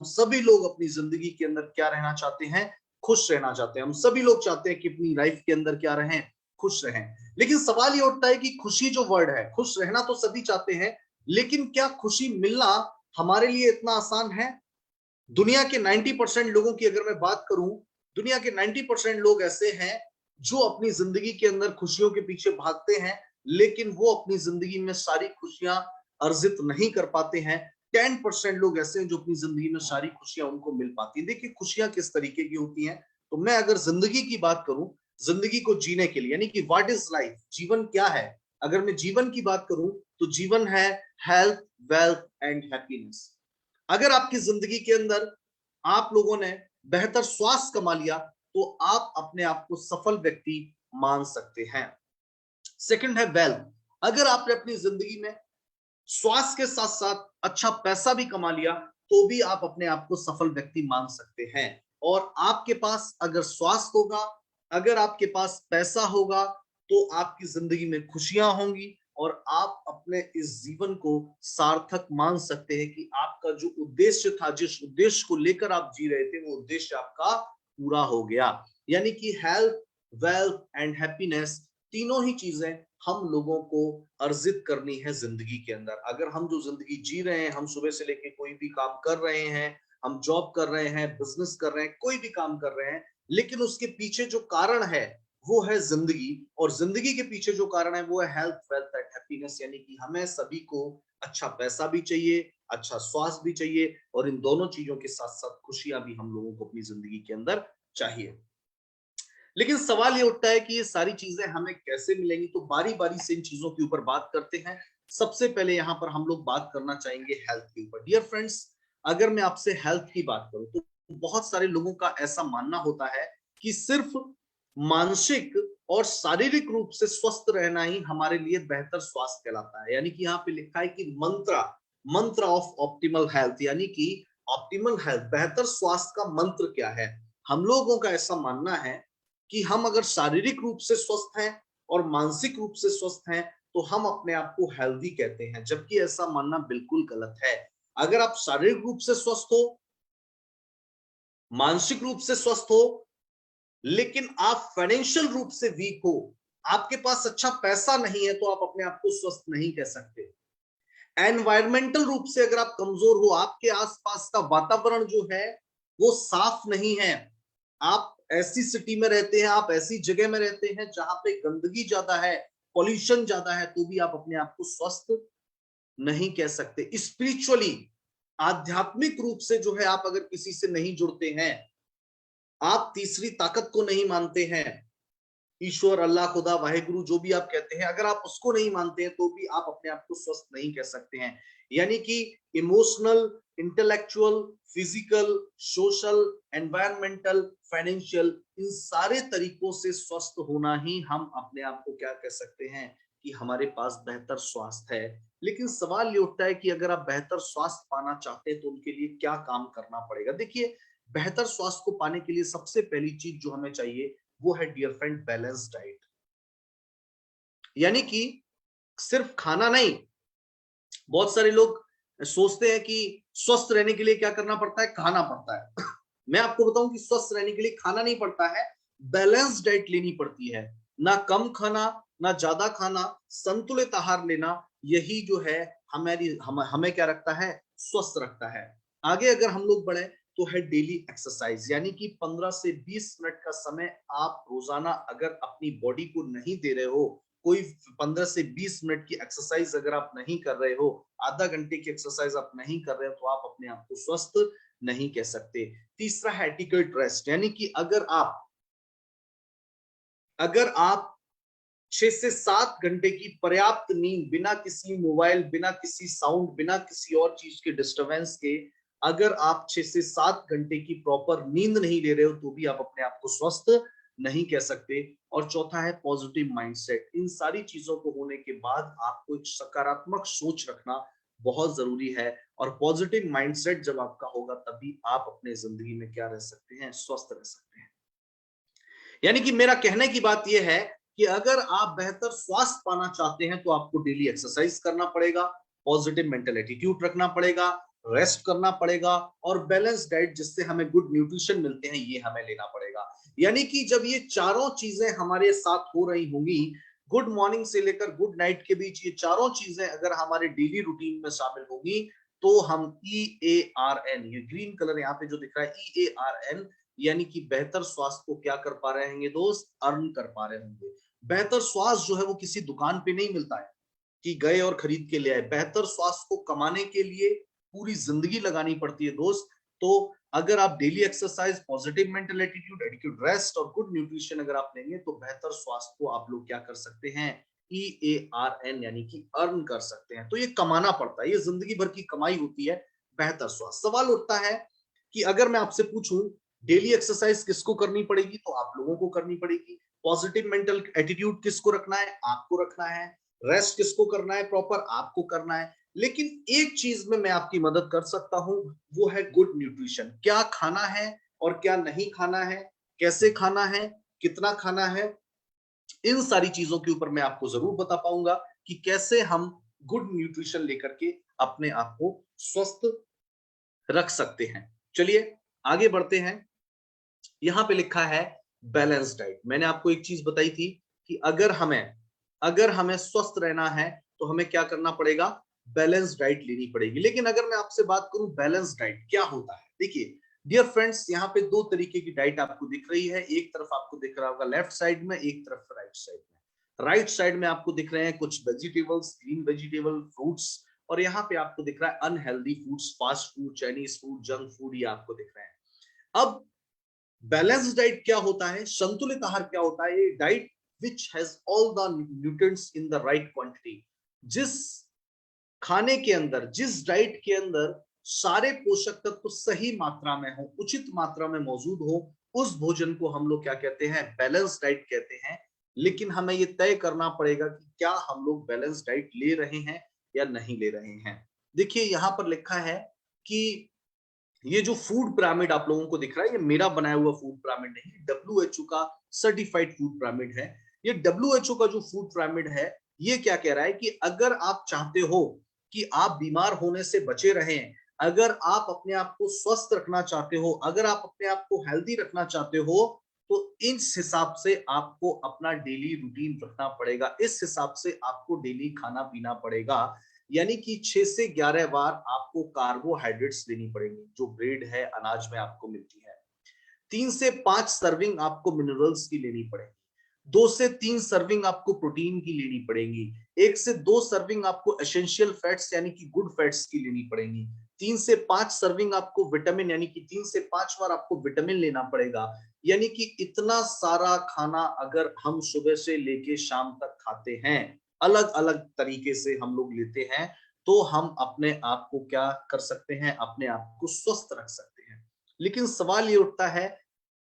सभी लोग अपनी जिंदगी के अंदर क्या रहना चाहते हैं? खुश रहना चाहते हैं। हम सभी लोग चाहते हैं कि अपनी लाइफ के अंदर क्या रहें? खुश रहें। लेकिन सवाल ये उठता है कि खुशी जो वर्ड है, खुश रहना तो सभी चाहते हैं, लेकिन क्या खुशी मिलना हमारे लिए इतना आसान है? दुनिया के 90% लोगों की अगर मैं बात करूं, दुनिया के 90% लोग ऐसे हैं जो अपनी जिंदगी के अंदर खुशियों के पीछे भागते हैं, लेकिन वो अपनी जिंदगी में सारी खुशियां अर्जित नहीं कर पाते हैं। 10% लोग ऐसे हैं जो अपनी जिंदगी में सारी खुशियां उनको मिल पाती हैं। देखिए, खुशियां किस तरीके की होती हैं। तो मैं अगर जिंदगी की बात करूं, जिंदगी को जीने के लिए, यानी कि व्हाट इज लाइफ, जीवन क्या है, अगर मैं जीवन की बात करूं तो जीवन है हेल्थ, वेल्थ एंड हैप्पीनेस। अगर आपकी जिंदगी के अंदर आप लोगों ने बेहतर स्वास्थ्य कमा लिया तो आप अपने आप को सफल व्यक्ति मान सकते हैं। सेकंड है वेल्थ। अगर आपने अपनी जिंदगी में स्वास्थ्य के साथ साथ अच्छा पैसा भी कमा लिया तो भी आप अपने आप को सफल व्यक्ति मान सकते हैं। और आपके पास अगर स्वास्थ्य होगा, अगर आपके पास पैसा होगा, तो आपकी जिंदगी में खुशियां होंगी और आप अपने इस जीवन को सार्थक मान सकते हैं कि आपका जो उद्देश्य था, जिस उद्देश्य को लेकर आप जी रहे थे, वो उद्देश्य आपका पूरा हो गया। यानी कि हेल्थ, वेल्थ एंड हैप्पीनेस, तीनों ही चीजें हम लोगों को अर्जित करनी है जिंदगी के अंदर। अगर हम जो जिंदगी जी रहे हैं, हम सुबह से लेकर कोई भी काम कर रहे हैं, हम जॉब कर रहे हैं, बिजनेस कर रहे हैं, कोई भी काम कर रहे हैं, लेकिन उसके पीछे जो कारण है वो है जिंदगी, और जिंदगी के पीछे जो कारण है वो है हेल्थ, वेल्थ एंड हैप्पीनेस। यानी कि हमें सभी को अच्छा पैसा भी चाहिए, अच्छा स्वास्थ्य भी चाहिए, और इन दोनों चीजों के साथ साथ खुशियां भी हम लोगों को अपनी जिंदगी के अंदर चाहिए। लेकिन सवाल ये उठता है कि ये सारी चीजें हमें कैसे मिलेंगी। तो बारी बारी से इन चीजों के ऊपर बात करते हैं। सबसे पहले यहां पर हम लोग बात करना चाहेंगे हेल्थ के ऊपर। डियर फ्रेंड्स, अगर मैं आपसे हेल्थ की बात करूं तो बहुत सारे लोगों का ऐसा मानना होता है कि सिर्फ मानसिक और शारीरिक रूप से स्वस्थ रहना ही हमारे लिए बेहतर स्वास्थ्य कहलाता है। यानी कि यहाँ पे लिखा है कि मंत्र, मंत्र ऑफ ऑप्टिमल हेल्थ, यानी कि ऑप्टिमल हेल्थ, बेहतर स्वास्थ्य का मंत्र क्या है। हम लोगों का ऐसा मानना है कि हम अगर शारीरिक रूप से स्वस्थ हैं और मानसिक रूप से स्वस्थ हैं तो हम अपने आप को हेल्दी कहते हैं, जबकि ऐसा मानना बिल्कुल गलत है। अगर आप शारीरिक रूप से स्वस्थ हो, मानसिक रूप से स्वस्थ हो, लेकिन आप फाइनेंशियल रूप से वीक हो, आपके पास अच्छा पैसा नहीं है, तो आप अपने आप को स्वस्थ नहीं कह सकते। एनवायरमेंटल रूप से अगर आप कमजोर हो, आपके आसपास का वातावरण जो है वो साफ नहीं है, आप ऐसी सिटी में रहते हैं, आप ऐसी जगह में रहते हैं जहां पे गंदगी ज्यादा है, पॉल्यूशन ज्यादा है, तो भी आप अपने आप को स्वस्थ नहीं कह सकते। स्पिरिचुअली, आध्यात्मिक रूप से जो है, आप अगर किसी से नहीं जुड़ते हैं, आप तीसरी ताकत को नहीं मानते हैं, ईश्वर, अल्लाह, खुदा, वाहेगुरु, जो भी आप कहते हैं, अगर आप उसको नहीं मानते हैं तो भी आप अपने आप को स्वस्थ नहीं कह सकते हैं। यानी कि emotional, intellectual, physical, social, environmental, financial, इन सारे तरीकों से स्वस्थ होना ही हम अपने आप को क्या कह सकते हैं कि हमारे पास बेहतर स्वास्थ्य है। लेकिन सवाल ये उठता है कि अगर आप बेहतर स्वास्थ्य पाना चाहते हैं तो उनके लिए क्या काम करना पड़ेगा। देखिए, बेहतर स्वास्थ्य को पाने के लिए सबसे पहली चीज जो हमें चाहिए वो है, डियर फ्रेंड, बैलेंस डाइट। यानी कि सिर्फ खाना नहीं। बहुत सारे लोग सोचते हैं कि स्वस्थ रहने के लिए क्या करना पड़ता है, खाना पड़ता है। मैं आपको बताऊं कि स्वस्थ रहने के लिए खाना नहीं पड़ता है, बैलेंस डाइट लेनी पड़ती है। ना कम खाना, ना ज्यादा खाना, संतुलित आहार लेना, यही जो है हमें क्या रखता है, स्वस्थ रखता है। आगे अगर हम लोग बढ़े तो है डेली एक्सरसाइज। यानी कि 15 से 20 मिनट का समय आप रोजाना अगर अपनी बॉडी को नहीं दे रहे हो, कोई 15 से 20 मिनट की एक्सरसाइज अगर आप नहीं कर रहे हो, आधा घंटे की एक्सरसाइज आप नहीं कर रहे हो, तो आप अपने आप को स्वस्थ नहीं कह सकते। तीसरा है एडिक्वेट रेस्ट। यानी कि अगर आप 6 से 7 घंटे की पर्याप्त नींद, बिना किसी मोबाइल, बिना किसी साउंड, बिना किसी और चीज के डिस्टरबेंस के, अगर आप 6 से 7 घंटे की प्रॉपर नींद नहीं ले रहे हो तो भी आप अपने आप को स्वस्थ नहीं कह सकते। और चौथा है पॉजिटिव माइंडसेट। इन सारी चीजों को होने के बाद आपको एक सकारात्मक सोच रखना बहुत जरूरी है। और पॉजिटिव माइंडसेट जब आपका होगा तभी आप अपने जिंदगी में क्या रह सकते हैं, स्वस्थ रह सकते हैं। यानी कि मेरा कहने की बात यह है कि अगर आप बेहतर स्वास्थ्य पाना चाहते हैं तो आपको डेली एक्सरसाइज करना पड़ेगा, पॉजिटिव मेंटल एटीट्यूड रखना पड़ेगा, रेस्ट करना पड़ेगा, और बैलेंस डाइट जिससे हमें गुड न्यूट्रिशन मिलते हैं ये हमें लेना पड़ेगा। यानी कि जब ये चारों चीजें हमारे साथ हो रही होंगी, गुड मॉर्निंग से लेकर गुड नाइट के बीच ये चारों चीजें अगर हमारे डेली रूटीन में शामिल होगी, तो हम EARN, ये ग्रीन कलर यहाँ पे जो दिख रहा है EARN, यानी कि बेहतर स्वास्थ्य को क्या कर पा रहे होंगे दोस्त, अर्न कर पा रहे होंगे। बेहतर स्वास्थ्य जो है वो किसी दुकान पे नहीं मिलता है कि गए और खरीद के ले आए। बेहतर स्वास्थ्य को कमाने के लिए पूरी जिंदगी लगानी पड़ती है दोस्त। तो अगर आप daily exercise, positive mental attitude, adequate rest और गुड न्यूट्रिशन अगर आप लेंगे, तो बेहतर स्वास्थ्य को आप लोग क्या कर सकते हैं, EARN यानी कि अर्न कर सकते हैं। तो ये कमाना पड़ता है, ये जिंदगी भर की कमाई होती है बेहतर स्वास्थ्य। सवाल उठता है कि अगर मैं आपसे पूछूं डेली एक्सरसाइज किसको करनी पड़ेगी, तो आप लोगों को करनी पड़ेगी। पॉजिटिव मेंटल एटीट्यूड किसको रखना है, आपको रखना है। रेस्ट किसको करना है प्रॉपर, आपको करना है। लेकिन एक चीज में मैं आपकी मदद कर सकता हूं, वो है गुड न्यूट्रिशन। क्या खाना है और क्या नहीं खाना है, कैसे खाना है, कितना खाना है, इन सारी चीजों के ऊपर मैं आपको जरूर बता पाऊंगा कि कैसे हम गुड न्यूट्रिशन लेकर के अपने आप को स्वस्थ रख सकते हैं। चलिए आगे बढ़ते हैं। यहां पे लिखा है बैलेंस डाइट। मैंने आपको एक चीज बताई थी कि अगर हमें स्वस्थ रहना है तो हमें क्या करना पड़ेगा, बैलेंस डाइट लेनी पड़ेगी। लेकिन अगर मैं आपसे बात करूं बैलेंस डाइट क्या होता है, देखिए डियर फ्रेंड्स, यहाँ पे दो तरीके की डाइट आपको दिख रही है। एक तरफ आपको दिख रहा होगा लेफ्ट साइड में, एक तरफ राइट साइड में। राइट साइड में आपको दिख रहे हैं कुछ वेजिटेबल्स, ग्रीन वेजिटेबल, फ्रूट्स, और यहाँ पे आपको दिख रहा है unhealthy foods, fast food, Chinese food, junk food, ये आपको दिख रहे हैं। अब बैलेंस डाइट क्या होता है, संतुलित आहार क्या होता है, ये diet which has all the nutrients in the right quantity. जिस खाने के अंदर, जिस डाइट के अंदर सारे पोषक तत्व सही मात्रा में हो, उचित मात्रा में मौजूद हो, उस भोजन को हम लोग क्या कहते हैं, बैलेंस डाइट कहते हैं। लेकिन हमें ये तय करना पड़ेगा कि क्या हम लोग बैलेंस डाइट ले रहे हैं या नहीं ले रहे हैं। देखिए यहां पर लिखा है कि ये जो फूड पिरामिड आप लोगों को दिख रहा है, ये मेरा बनाया हुआ फूड पिरामिड नहीं, WHO का सर्टिफाइड फूड पिरामिड है। ये WHO का जो फूड पिरामिड है, ये क्या कह रहा है कि अगर आप चाहते हो कि आप बीमार होने से बचे रहें, अगर आप अपने आप को स्वस्थ रखना चाहते हो, अगर आप अपने आप को हेल्दी रखना चाहते हो, तो इस हिसाब से आपको अपना डेली रूटीन रखना पड़ेगा, इस हिसाब से आपको डेली खाना पीना पड़ेगा। यानी कि 6 से 11 बार आपको कार्बोहाइड्रेट्स लेनी पड़ेंगी, जो ब्रेड है, अनाज में आपको मिलती है। 3 से 5 सर्विंग आपको मिनरल्स की लेनी पड़ेगी। 2 से 3 सर्विंग आपको प्रोटीन की लेनी पड़ेगी। 1 से 2 सर्विंग आपको एसेंशियल फैट्स यानी कि गुड फैट्स की लेनी पड़ेगी। 3 से 5 सर्विंग आपको विटामिन, यानी कि 3 से 5 बार आपको विटामिन लेना पड़ेगा। यानी कि इतना सारा खाना अगर हम सुबह से लेके शाम तक खाते हैं, अलग अलग तरीके से हम लोग लेते हैं, तो हम अपने आप को क्या कर सकते हैं, अपने आप को स्वस्थ रख सकते हैं। लेकिन सवाल ये उठता है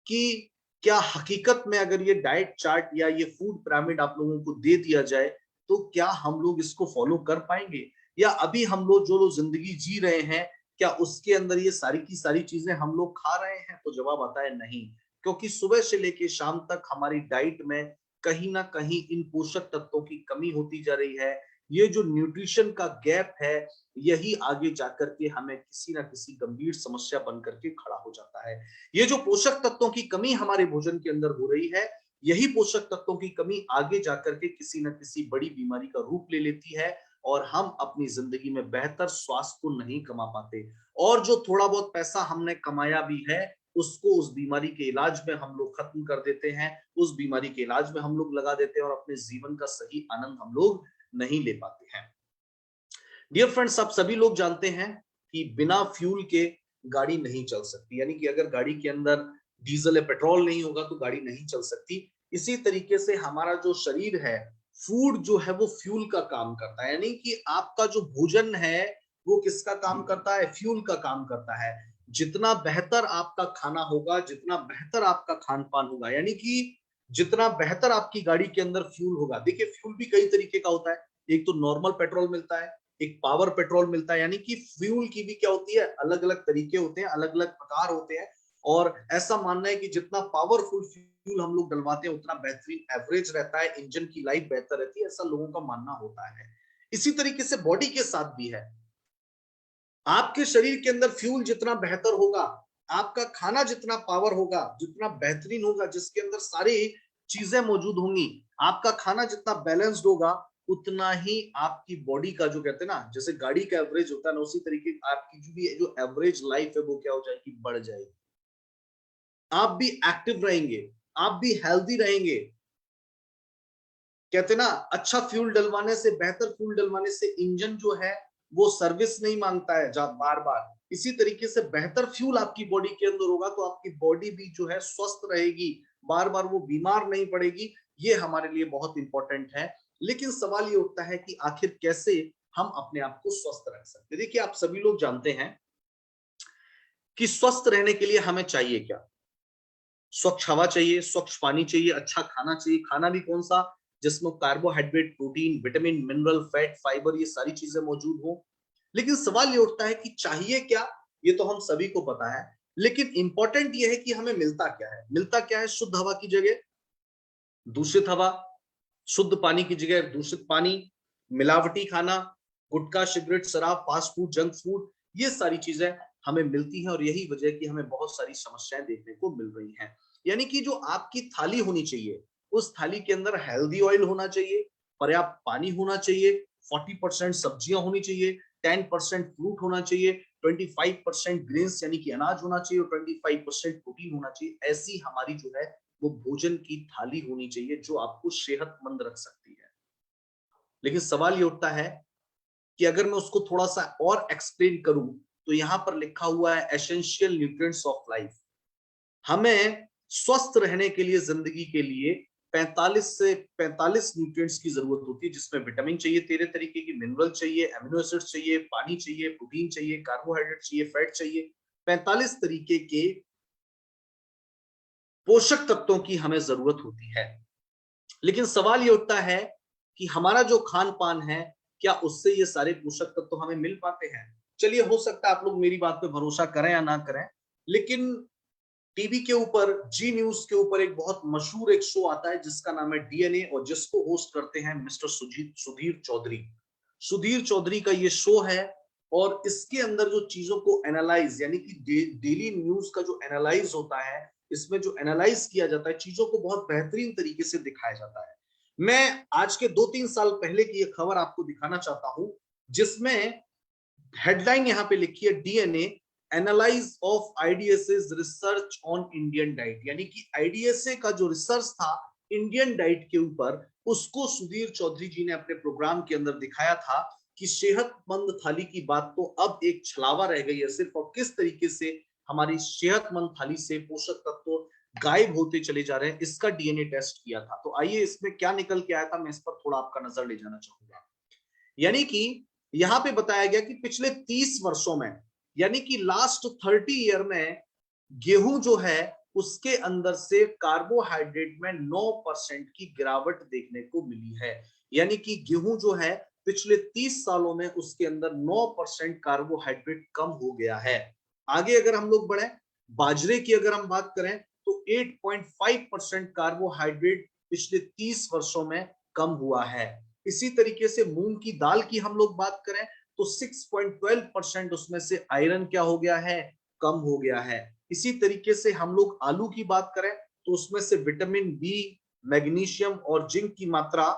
कि क्या हकीकत में अगर ये डाइट चार्ट या ये फूड पिरामिड आप लोगों को दे दिया जाए, तो क्या हम लोग इसको फॉलो कर पाएंगे, या अभी हम लोग जो लोग जिंदगी जी रहे हैं, क्या उसके अंदर ये सारी की सारी चीजें हम लोग खा रहे हैं? तो जवाब आता है नहीं। क्योंकि सुबह से लेके शाम तक हमारी डाइट में कहीं ना कहीं इन पोषक तत्वों की कमी होती जा रही है। ये जो न्यूट्रिशन का गैप है, यही आगे जाकर के हमें किसी ना किसी गंभीर समस्या बन करके खड़ा हो जाता है। ये जो पोषक तत्वों की कमी हमारे भोजन के अंदर हो रही है, यही पोषक तत्वों की कमी आगे जाकर के किसी न किसी बड़ी बीमारी का रूप ले लेती है, और हम अपनी जिंदगी में बेहतर स्वास्थ्य को नहीं कमा पाते। और जो थोड़ा बहुत पैसा हमने कमाया भी है, उसको उस बीमारी के इलाज में हम लोग खत्म कर देते हैं, उस बीमारी के इलाज में हम लोग लगा देते हैं, और अपने जीवन का सही आनंद हम लोग नहीं ले पाते हैं। डियर फ्रेंड्स, आप सभी लोग जानते हैं कि बिना फ्यूल के गाड़ी नहीं चल सकती। यानी कि अगर गाड़ी के अंदर डीजल या पेट्रोल नहीं होगा तो गाड़ी नहीं चल सकती। इसी तरीके से हमारा जो शरीर है, फूड जो है वो फ्यूल का काम करता है। यानी कि आपका जो भोजन है वो किसका काम करता है, फ्यूल का काम करता है। जितना बेहतर आपका खाना होगा, जितना बेहतर आपका खान पान होगा, यानी कि जितना बेहतर आपकी गाड़ी के अंदर फ्यूल होगा। देखिए फ्यूल भी कई तरीके का होता है, एक तो नॉर्मल पेट्रोल मिलता है, एक पावर पेट्रोल मिलता है। यानी कि फ्यूल की भी क्या होती है, अलग अलग तरीके होते हैं, अलग अलग प्रकार होते हैं। और ऐसा मानना है कि जितना पावरफुल फ्यूल हम लोग डलवाते हैं, उतना बेहतरीन एवरेज रहता है, इंजन की लाइफ बेहतर रहती है, ऐसा लोगों का मानना होता है। इसी तरीके से बॉडी के साथ भी है। आपके शरीर के अंदर फ्यूल जितना बेहतर होगा, आपका खाना जितना पावर होगा, जितना बेहतरीन होगा, जिसके अंदर सारी चीजें मौजूद होंगी, आपका खाना जितना बैलेंस्ड होगा, उतना ही आपकी बॉडी का जो कहते हैं ना, जैसे गाड़ी का एवरेज होता है ना, उसी तरीके आपकी जो भी जो एवरेज लाइफ है वो क्या हो जाएगी, बढ़ जाएगी। आप भी एक्टिव रहेंगे, आप भी हेल्दी रहेंगे। कहते ना, अच्छा फ्यूल डलवाने से, बेहतर फ्यूल डलवाने से इंजन जो है वो सर्विस नहीं मांगता है बार बार। इसी तरीके से बेहतर फ्यूल आपकी बॉडी के अंदर होगा तो आपकी बॉडी भी जो है स्वस्थ रहेगी, बार बार वो बीमार नहीं पड़ेगी। ये हमारे लिए बहुत इंपॉर्टेंट है। लेकिन सवाल ये उठता है कि आखिर कैसे हम अपने आप को स्वस्थ रख सकते हैं। देखिए, आप सभी लोग जानते हैं कि स्वस्थ रहने के लिए हमें चाहिए क्या। स्वच्छ हवा चाहिए, स्वच्छ पानी चाहिए, अच्छा खाना चाहिए। खाना भी कौन सा, जिसमें carbohydrate, protein, vitamin, mineral, fat, fibre, ये सारी चीजें मौजूद हो। लेकिन सवाल ये उठता है कि चाहिए क्या। ये तो हम सभी को पता है, लेकिन इंपॉर्टेंट ये है कि हमें मिलता क्या है। मिलता क्या है, शुद्ध हवा की जगह दूषित हवा, शुद्ध पानी की जगह दूषित पानी, मिलावटी खाना, गुटखा, सिगरेट, शराब, फास्ट फूड, जंक फूड, ये सारी चीजें हमें मिलती हैं। और यही वजह है कि हमें बहुत सारी समस्याएं देखने को मिल रही हैं। यानी कि जो आपकी थाली होनी चाहिए, उस थाली के अंदर हेल्दी ऑयल होना चाहिए, पर्याप्त पानी होना चाहिए, 40% सब्जियां होनी चाहिए, 10% फ्रूट होना चाहिए, 25% ग्रेन्स यानी कि अनाज होना चाहिए, और 25% प्रोटीन होना चाहिए। ऐसी हमारी जो है वो भोजन की थाली होनी चाहिए जो आपको सेहतमंद रख सकती है। लेकिन सवाल ये उठता है कि अगर मैं उसको थोड़ा सा और एक्सप्लेन करूं, तो यहां पर लिखा हुआ है एसेंशियल न्यूट्रिएंट्स ऑफ लाइफ। हमें स्वस्थ रहने के लिए, जिंदगी के लिए 45 से 45 न्यूट्रिएंट्स की जरूरत होती है, जिसमें विटामिन चाहिए, 13 तरीके की मिनरल चाहिए, एमिनो एसिड्स चाहिए, पानी चाहिए, प्रोटीन चाहिए, कार्बोहाइड्रेट चाहिए, फैट चाहिए। 45 तरीके के पोषक तत्वों की हमें जरूरत होती है। लेकिन सवाल ये उठता है कि हमारा जो खान पान है, क्या उससे ये सारे पोषक तत्व तो हमें मिल पाते हैं। चलिए, हो सकता है आप लोग मेरी बात पे भरोसा करें या ना करें, लेकिन टीवी के ऊपर, जी न्यूज के ऊपर एक बहुत मशहूर एक शो आता है जिसका नाम है डीएनए, और जिसको होस्ट करते हैं मिस्टर सुधीर चौधरी। सुधीर चौधरी का ये शो है, और इसके अंदर जो चीजों को एनालाइज, यानी कि डेली न्यूज का जो एनालाइज होता है, इसमें जो एनालाइज किया जाता है, चीजों को बहुत बेहतरीन तरीके से दिखाया जाता है। मैं आज के 2-3 साल पहले की एक खबर आपको दिखाना चाहता हूं, जिसमें हेडलाइन यहां पे लिखी है, DNA analyse of IDSS research on Indian diet. यानी कि आईडीएसए का जो रिसर्च था इंडियन डाइट के ऊपर, उसको सुधीर चौधरी जी ने अपने प्रोग्राम के अंदर दिखाया था कि सेहतमंद थाली की बात तो अब एक छलावा रह गई है सिर्फ, और किस तरीके से हमारी सेहतमंद थाली से पोषक तत्व गायब होते चले जा रहे हैं, इसका डीएनए टेस्ट किया था। तो आइए, इसमें क्या निकल के आया था, मैं इस पर थोड़ा आपका नजर ले जाना चाहूंगा। यानी कि यहां पे बताया गया कि पिछले 30 वर्षों में, यानी कि लास्ट 30 ईयर में, गेहूं जो है उसके अंदर से कार्बोहाइड्रेट में 9% की गिरावट देखने को मिली है। यानी कि गेहूं जो है पिछले 30 सालों में उसके अंदर 9% कार्बोहाइड्रेट कम हो गया है। आगे अगर हम लोग बढ़े, बाजरे की अगर हम बात करें, तो 8.5% कार्बोहाइड्रेट पिछले 30 वर्षों में कम हुआ है। इसी तरीके से मूंग की दाल की हम लोग बात करें, तो 6.12% उसमें से आयरन क्या हो गया है, कम हो गया है। इसी तरीके से हम लोग आलू की बात करें, तो उसमें से विटामिन बी, मैग्नीशियम और जिंक की मात्रा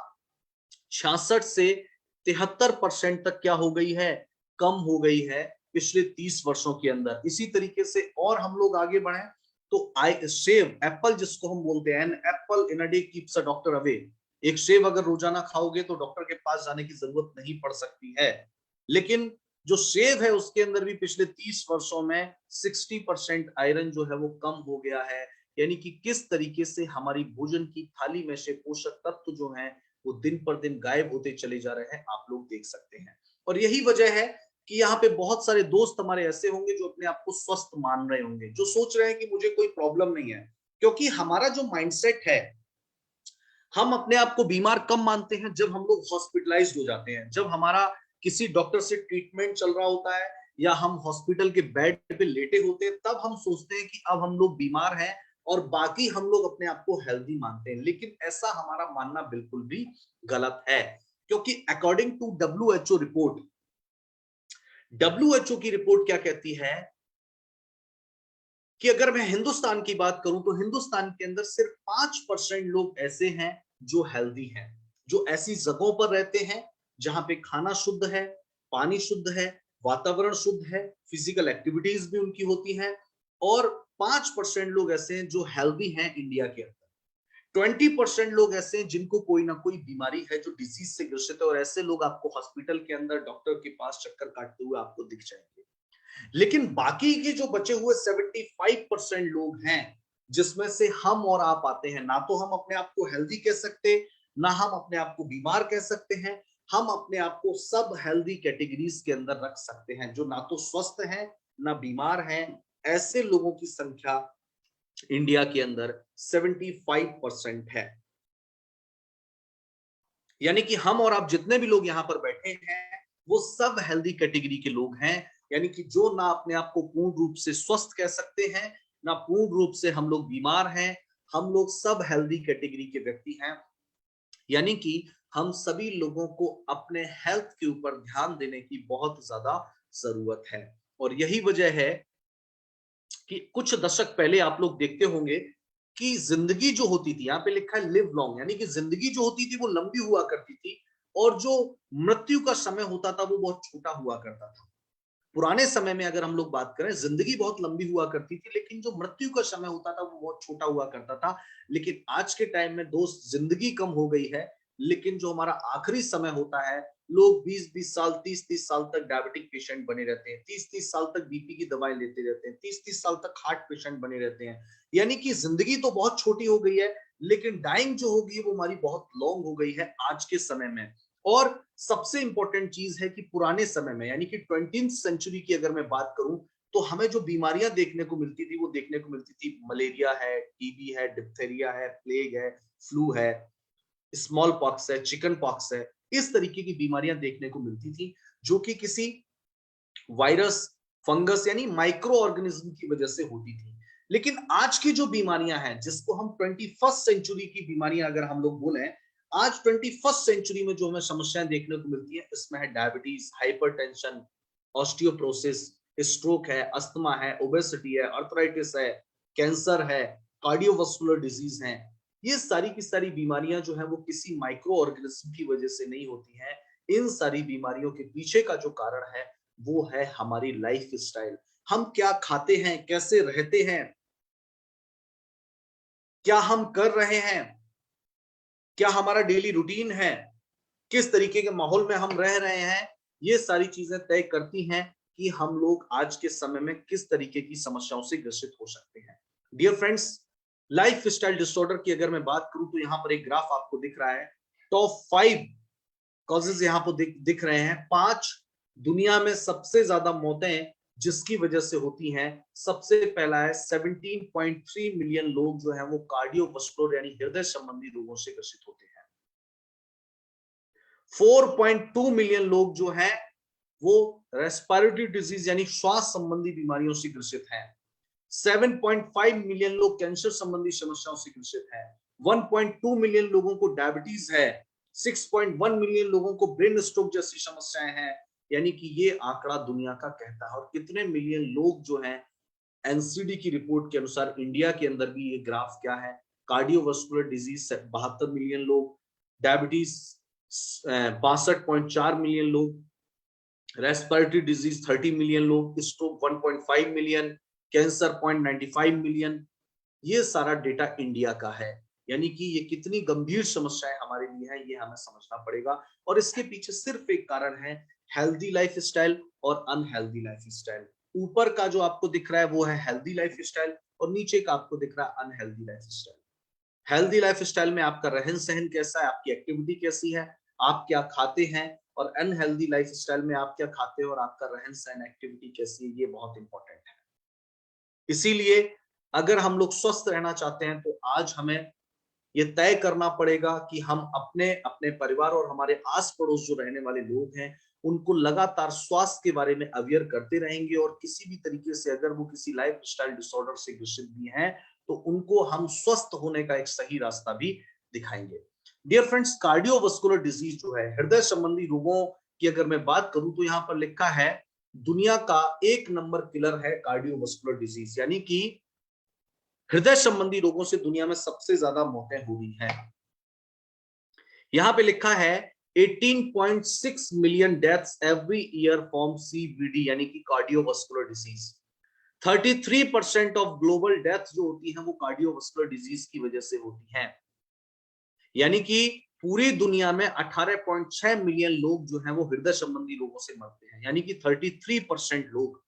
66 से 73% तक क्या हो गई है, कम हो गई है पिछले 30 वर्षों के अंदर। इसी तरीके से और हम लोग आगे बढ़े, तो आई सेव, एप्पल जिसको हम बोलते हैं, apple in a day keeps a doctor away. एक सेव अगर रोजाना खाओगे तो डॉक्टर के पास जाने की जरूरत नहीं पड़ सकती है। लेकिन जो सेव है उसके अंदर भी पिछले 30 वर्षों में 60% आयरन जो है वो कम हो गया है। यानी कि किस तरीके से हमारी भोजन की थाली में से पोषक तत्व जो हैं वो दिन पर दिन गायब होते चले जा रहे हैं, आप लोग देख सकते हैं। और यही वजह है कि यहाँ पे बहुत सारे दोस्त हमारे ऐसे होंगे जो अपने आप को स्वस्थ मान रहे होंगे, जो सोच रहे हैं कि मुझे कोई प्रॉब्लम नहीं है। क्योंकि हमारा जो माइंडसेट है, हम अपने आप को बीमार कम मानते हैं जब हम लोग हॉस्पिटलाइज्ड हो जाते हैं, जब हमारा किसी डॉक्टर से ट्रीटमेंट चल रहा होता है, या हम हॉस्पिटल के बेड पे लेटे होते हैं, तब हम सोचते हैं कि अब हम लोग बीमार हैं, और बाकी हम लोग अपने आप को हेल्दी मानते हैं। लेकिन ऐसा हमारा मानना बिल्कुल भी गलत है। क्योंकि according to WHO report, WHO की रिपोर्ट क्या कहती है कि अगर मैं हिंदुस्तान की बात करूं तो हिंदुस्तान के अंदर सिर्फ 5% लोग ऐसे हैं जो हेल्दी हैं, जो ऐसी जगहों पर रहते हैं जहां पे खाना शुद्ध है, पानी शुद्ध है, वातावरण शुद्ध है, फिजिकल एक्टिविटीज भी उनकी होती हैं, और 5% लोग ऐसे हैं जो हेल्दी हैं इंडिया के अंदर। 20% लोग ऐसे हैं जिनको कोई ना कोई बीमारी है, जो डिजीज से ग्रसित है, और ऐसे लोग आपको हॉस्पिटल के अंदर डॉक्टर के पास चक्कर काटते हुए आपको दिख जाएंगे। लेकिन बाकी के जो बचे हुए 75% लोग हैं, जिसमें से हम और आप आते हैं, ना तो हम अपने आप को हेल्दी कह सकते, ना हम अपने आप को बीमार कह सकते हैं। हम अपने आप को सब हेल्दी कैटेगरीज के अंदर रख सकते हैं, जो ना तो स्वस्थ हैं ना बीमार हैं। ऐसे लोगों की संख्या इंडिया के अंदर 75% है। यानी कि हम और आप जितने भी लोग यहां पर बैठे हैं, वो सब हेल्दी कैटेगरी के लोग हैं। यानी कि जो ना अपने आप को पूर्ण रूप से स्वस्थ कह सकते हैं, ना पूर्ण रूप से हम लोग बीमार हैं। हम लोग सब हेल्दी कैटेगरी के व्यक्ति हैं। यानी कि हम सभी लोगों को अपने हेल्थ के ऊपर ध्यान देने की बहुत ज्यादा जरूरत है। और यही वजह है कि कुछ दशक पहले आप लोग देखते होंगे कि जिंदगी जो होती थी, यहाँ पे लिखा है लिव लॉन्ग, यानी कि जिंदगी जो होती थी वो लंबी हुआ करती थी, और जो मृत्यु का समय होता था वो बहुत छोटा हुआ करता था। पुराने समय में अगर हम लोग बात करें, जिंदगी बहुत लंबी हुआ करती थी, लेकिन जो मृत्यु का समय होता था वो बहुत छोटा हुआ करता था। लेकिन आज के टाइम में दोस्त, जिंदगी कम हो गई है, लेकिन जो हमारा आखिरी समय होता है, लोग 20-20 साल, 30-30 साल तक डायबिटिक पेशेंट बने रहते हैं, 30-30 साल तक बीपी की दवाई लेते रहते हैं, 30-30 साल तक हार्ट पेशेंट बने रहते हैं। यानी कि जिंदगी तो बहुत छोटी हो गई है, लेकिन डाइंग जो होगी वो हमारी बहुत लॉन्ग हो गई है आज के समय में। और सबसे इंपॉर्टेंट चीज है कि पुराने समय में, यानी कि 20th सेंचुरी की अगर मैं बात करूं, तो हमें जो बीमारियां देखने को मिलती थी वो देखने को मिलती थी मलेरिया है, टीबी है, डिप्थेरिया है, प्लेग है, फ्लू है, स्मॉल पॉक्स है, चिकन पॉक्स है। इस तरीके की बीमारियां देखने को मिलती थी, जो कि किसी वायरस, फंगस यानी माइक्रो ऑर्गेनिज्म की वजह से होती थी। लेकिन आज की जो बीमारियां हैं, जिसको हम 21st सेंचुरी की बीमारियां अगर हम लोग बोले, आज 21st सेंचुरी में जो हमें समस्याएं देखने को मिलती है, इसमें है डायबिटीज, हाइपरटेंशन, ऑस्टियोप्रोसिस, स्ट्रोक है, अस्थमा है, ओबेसिटी है, अर्थराइटिस है, कैंसर है, कार्डियोवास्कुलर डिजीज है। ये सारी की सारी बीमारियां जो है वो किसी माइक्रो ऑर्गेनिज्म की वजह से नहीं होती हैं। इन सारी बीमारियों के पीछे का जो कारण है वो है हमारी लाइफ स्टाइल। हम क्या खाते हैं, कैसे रहते हैं, क्या हम कर रहे हैं, क्या हमारा डेली रूटीन है, किस तरीके के माहौल में हम रह रहे हैं, ये सारी चीजें तय करती हैं कि हम लोग आज के समय में किस तरीके की समस्याओं से ग्रसित हो सकते हैं। Dear friends, lifestyle disorder की अगर मैं बात करूं तो यहां पर एक ग्राफ आपको दिख रहा है। टॉप 5 कॉजेज यहां पर दिख रहे हैं। 5 दुनिया में सबसे ज्यादा मौतें जिसकी वजह से होती हैं। सबसे पहला है 17.3 मिलियन लोग जो है वो कार्डियोवास्कुलर यानी हृदय संबंधी रोगों से ग्रसित होते हैं। 4.2 मिलियन लोग जो हैं वो रेस्पिरेटरी डिजीज यानी श्वास संबंधी बीमारियों से ग्रसित हैं। 7.5 मिलियन लोग कैंसर संबंधी समस्याओं से ग्रसित हैं। 1.2 मिलियन लोगों को डायबिटीज है। 6.1 मिलियन लोगों को ब्रेन स्ट्रोक जैसी समस्याएं हैं। यानी कि ये आंकड़ा दुनिया का कहता है। और कितने मिलियन लोग जो हैं, एनसीडी की रिपोर्ट के अनुसार इंडिया के अंदर भी ये ग्राफ क्या है, कार्डियोवास्कुलर डिजीज 72 मिलियन लोग, डायबिटीज 62.4 मिलियन लोग, रेस्पिरेटरी डिजीज 30 मिलियन लोग, स्ट्रोक 1.5 मिलियन, कैंसर 0.95 मिलियन। ये सारा डेटा इंडिया का है। यानी कि ये कितनी गंभीर समस्याएं हमारे लिए है, ये हमें समझना पड़ेगा। और इसके पीछे सिर्फ एक कारण है, हेल्दी लाइफस्टाइल और अनहेल्दी लाइफस्टाइल। ऊपर का जो आपको दिख रहा है वो है हेल्दी लाइफस्टाइल, और नीचे का आपको दिख रहा है अनहेल्दी लाइफस्टाइल। हेल्दी लाइफस्टाइल में आपका रहन सहन कैसा है, आपकी एक्टिविटी कैसी है, आप क्या खाते हैं, और अनहेल्दी लाइफस्टाइल में आप क्या खाते हो और आपका रहन सहन, एक्टिविटी कैसी है, ये बहुत इंपॉर्टेंट है। इसीलिए अगर हम लोग स्वस्थ रहना चाहते हैं तो आज हमें ये तय करना पड़ेगा कि हम अपने अपने परिवार और हमारे आस पड़ोस जो रहने वाले लोग हैं उनको लगातार स्वास्थ्य के बारे में अवेयर करते रहेंगे। और किसी भी तरीके से अगर वो किसी लाइफ स्टाइल डिसऑर्डर से ग्रसित भी हैं तो उनको हम स्वस्थ होने का एक सही रास्ता भी दिखाएंगे। डियर फ्रेंड्स, कार्डियोवास्कुलर डिजीज जो है, हृदय संबंधी रोगों की अगर मैं बात करूं तो यहाँ पर लिखा है दुनिया का 1 नंबर किलर है कार्डियोवास्कुलर डिजीज, यानी कि हृदय संबंधी रोगों से दुनिया में सबसे ज्यादा मौतें हुई हैं। यहां पे लिखा है 18.6 million deaths every year from CVD, यानी कि cardiovascular disease. 33% of global death जो होती है वो कार्डियोवास्कुलर डिजीज की वजह से होती है। यानी कि पूरी दुनिया में 18.6 मिलियन लोग जो हैं वो हृदय संबंधी रोगों से मरते हैं, यानी कि 33% लोग,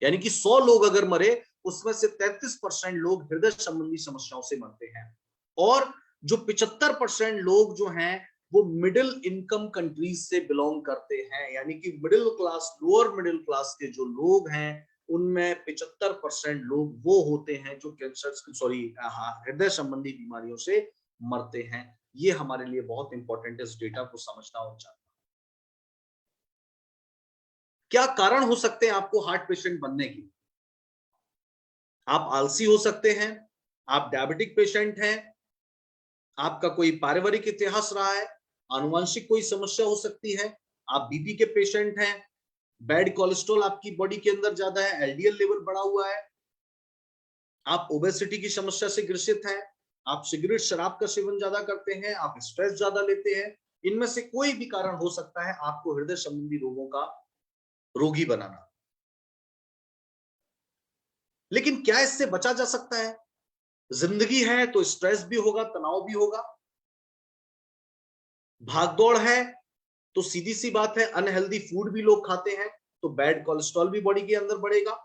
यानी कि 100 लोग अगर मरे उसमें से 33% लोग हृदय संबंधी समस्याओं से मरते हैं। और जो 75% लोग जो हैं वो मिडिल इनकम कंट्रीज से बिलोंग करते हैं, यानी कि middle class, lower middle class के जो लोग हैं उनमें 75% लोग वो होते हैं जो कैंसर, सॉरी, हृदय संबंधी बीमारियों से मरते हैं। ये हमारे लिए बहुत इंपॉर्टेंट है इस डेटा को समझना और जानना। क्या कारण हो सकते हैं आपको हार्ट पेशेंट बनने के? आप आलसी हो सकते हैं, आप डायबिटिक पेशेंट हैं, आपका कोई पारिवारिक इतिहास रहा है, आनुवंशिक कोई समस्या हो सकती है, आप बीपी के पेशेंट हैं, बैड कोलेस्ट्रॉल आपकी बॉडी के अंदर ज्यादा है, एलडीएल लेवल बढ़ा हुआ है, आप ओबेसिटी की समस्या से ग्रसित हैं, आप सिगरेट शराब का सेवन ज्यादा करते हैं, आप स्ट्रेस ज्यादा लेते हैं। इनमें से कोई भी कारण हो सकता है आपको हृदय संबंधी रोगों का रोगी बनाना। लेकिन क्या इससे बचा जा सकता है? जिंदगी है तो स्ट्रेस भी होगा, तनाव भी होगा, भागदौड़ है तो सीधी सी बात है अनहेल्दी फूड भी लोग खाते हैं तो बैड कोलेस्ट्रॉल भी बॉडी के अंदर बढ़ेगा।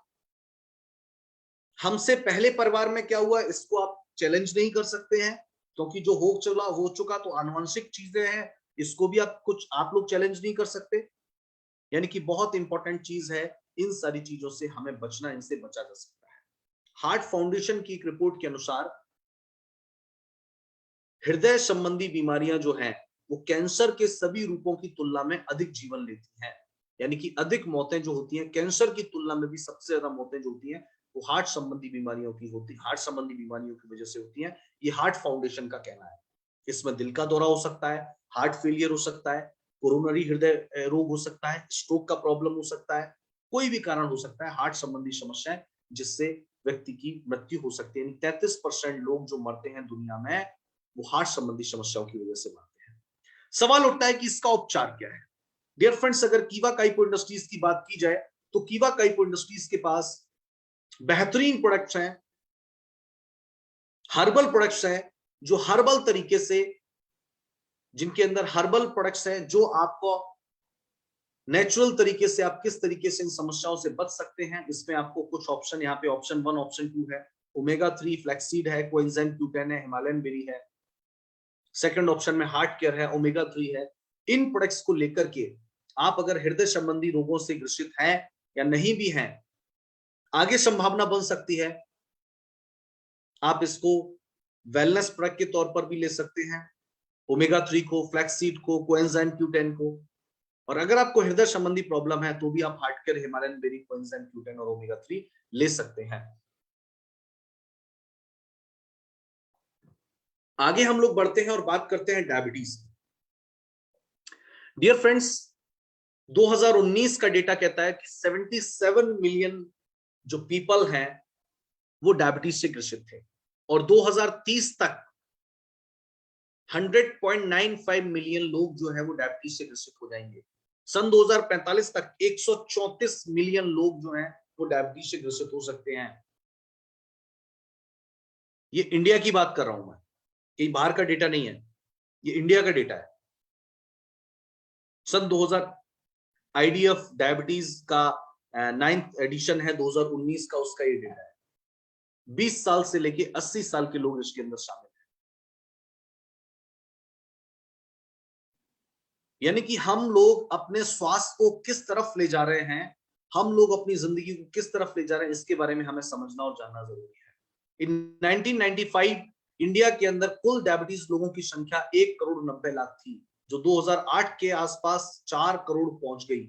हमसे पहले परिवार में क्या हुआ इसको आप चैलेंज नहीं कर सकते हैं, क्योंकि जो हो चुका तो आनुवंशिक चीजें हैं, इसको भी आप लोग चैलेंज नहीं कर सकते। यानी कि बहुत इंपॉर्टेंट चीज है, इन सारी चीजों से हमें बचना, इनसे बचा जा सकता है। हार्ट फाउंडेशन की एक रिपोर्ट के अनुसार हृदय संबंधी बीमारियां जो हैं वो कैंसर के सभी रूपों की तुलना में अधिक जीवन लेती हैं, यानी कि अधिक मौतें जो होती हैं कैंसर की तुलना में भी सबसे ज्यादा मौतें जो होती हैं वो हार्ट संबंधी बीमारियों की होती, हार्ट संबंधी बीमारियों की वजह से होती हैं। ये हार्ट फाउंडेशन का कहना है। इसमें दिल का दौरा हो सकता है, हार्ट फेलियर हो सकता है, कोरोनरी हृदय रोग हो सकता है, स्ट्रोक का प्रॉब्लम हो सकता है, कोई भी कारण हो सकता है हार्ट संबंधी समस्याएं जिससे व्यक्ति की मृत्यु हो सकती है। 33% लोग जो मरते हैं दुनिया में वो हार्ट संबंधी समस्याओं की वजह से मरते हैं। सवाल उठता है कि इसका उपचार क्या है? डियर फ्रेंड्स, अगर कीवा काइपो इंडस्ट्रीज की बात की जाए तो कीवा काइपो इंडस्ट्रीज के पास बेहतरीन प्रोडक्ट्स हैं, हर्बल प्रोडक्ट्स हैं, जो हर्बल तरीके से, जिनके अंदर हर्बल प्रोडक्ट्स हैं जो आपको नेचुरल तरीके से आप किस तरीके से इन समस्याओं से बच सकते हैं। इसमें आपको कुछ ऑप्शन, यहाँ पे ऑप्शन 1, ऑप्शन 2 है, ओमेगा 3 फ्लैक्सीड है, कोएंजाइम Q10 है, हिमालयन बेरी है। सेकंड ऑप्शन में हार्ट केयर है, ओमेगा 3 है। इन प्रोडक्ट्स को लेकर के आप अगर हृदय संबंधी रोगों से ग्रसित हैं या नहीं भी हैं, आगे संभावना बन सकती है। आप इसको वेलनेस प्रोडक्ट के तौर पर भी ले सकते हैं, ओमेगा 3 को, फ्लैक्सीड को, कोएंजाइम Q10 को। और अगर आपको हृदय संबंधी प्रॉब्लम है तो भी आप heart care, Himalayan berry, coenzyme Q10 और ओमेगा 3 ले सकते हैं। आगे हम लोग बढ़ते हैं और बात करते हैं डायबिटीज। डियर फ्रेंड्स, 2019 का डेटा कहता है कि 77 मिलियन जो पीपल हैं वो डायबिटीज से ग्रसित थे और 2030 तक 100.95 मिलियन लोग जो है वो डायबिटीज से ग्रसित हो जाएंगे। सन 2045 तक 134 मिलियन लोग जो हैं वो डायबिटीज से ग्रसित हो सकते हैं। ये इंडिया की बात कर रहा हूं मैं, कहीं बाहर का डेटा नहीं है, ये इंडिया का डेटा है। सन 2000 आईडीएफ डायबिटीज का 9th एडिशन है 2019 का, उसका ये डेटा है। 20 साल से लेके 80 साल के लोग इसके अंदर शामिल हैं। यानी कि हम लोग अपने स्वास्थ्य को किस तरफ ले जा रहे हैं, हम लोग अपनी जिंदगी को किस तरफ ले जा रहे हैं, इसके बारे में हमें समझना और जानना जरूरी है। इन 1995 इंडिया के अंदर कुल डायबिटीज लोगों की संख्या 1,90,00,000 थी, जो 2008 के आसपास 4 करोड़ पहुंच गई।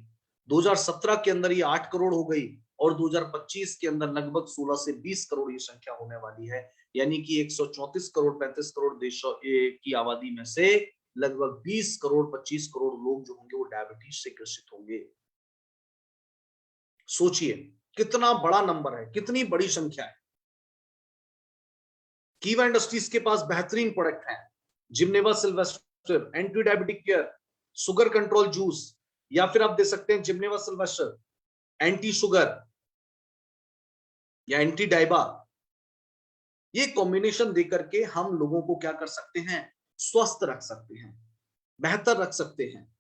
2017 के अंदर ये 8 करोड़ हो गई और 2025 के अंदर लगभग 16 से 20 करोड़ ये संख्या होने वाली है। यानी कि 134 करोड़ 35 करोड़ देशों की आबादी में से लगभग 20 करोड़ 25 करोड़ लोग जो होंगे वो डायबिटीज से ग्रसित होंगे। सोचिए कितना बड़ा नंबर है, कितनी बड़ी संख्या है। कीवा इंडस्ट्रीज के पास बेहतरीन प्रोडक्ट हैं, Gymnema sylvestre anti diabetic care, sugar control juice, या फिर आप दे सकते हैं जिमनेवा सिल्वेस्टर एंटी शुगर या एंटी डायबा। ये कॉम्बिनेशन देकर के हम लोगों को क्या कर सकते हैं, स्वस्थ रख सकते हैं, बेहतर रख सकते हैं।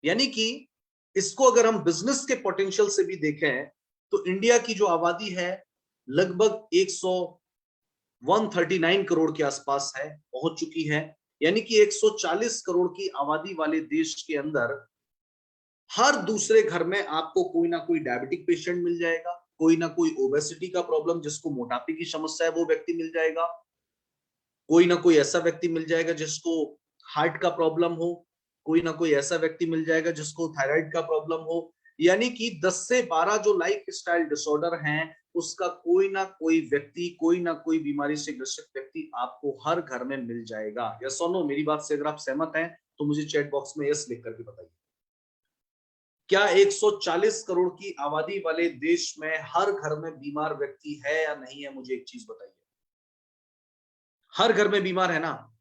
यानी कि इसको अगर हम बिजनेस के पोटेंशियल से भी देखें तो इंडिया की जो आबादी है लगभग 139 करोड़ के आसपास है, पहुंच चुकी है। यानी कि 140 करोड़ की आबादी वाले देश के अंदर हर दूसरे घर में आपको कोई ना कोई डायबिटिक पेशेंट मिल जाएगा, कोई ना कोई ओबेसिटी का प्रॉब्लम, जिसको मोटापे की समस्या है, वो व्यक्ति मिल जाएगा, कोई ना कोई ऐसा व्यक्ति मिल जाएगा जिसको हार्ट का प्रॉब्लम हो, कोई ना कोई ऐसा व्यक्ति मिल जाएगा जिसको थायराइड का प्रॉब्लम हो। यानी कि 10 से 12 जो लाइफ स्टाइल डिसऑर्डर हैं, उसका कोई ना कोई व्यक्ति, कोई ना कोई बीमारी से ग्रसित व्यक्ति आपको हर घर में मिल जाएगा। यस और नो, मेरी बात से अगर आप सहमत हैं तो मुझे चैट बॉक्स में यस लिख करके बताइए। क्या 140 करोड़ की आबादी वाले देश में हर घर में बीमार व्यक्ति है या नहीं है? मुझे एक चीज बताइए। हर घर में बीमार है ना?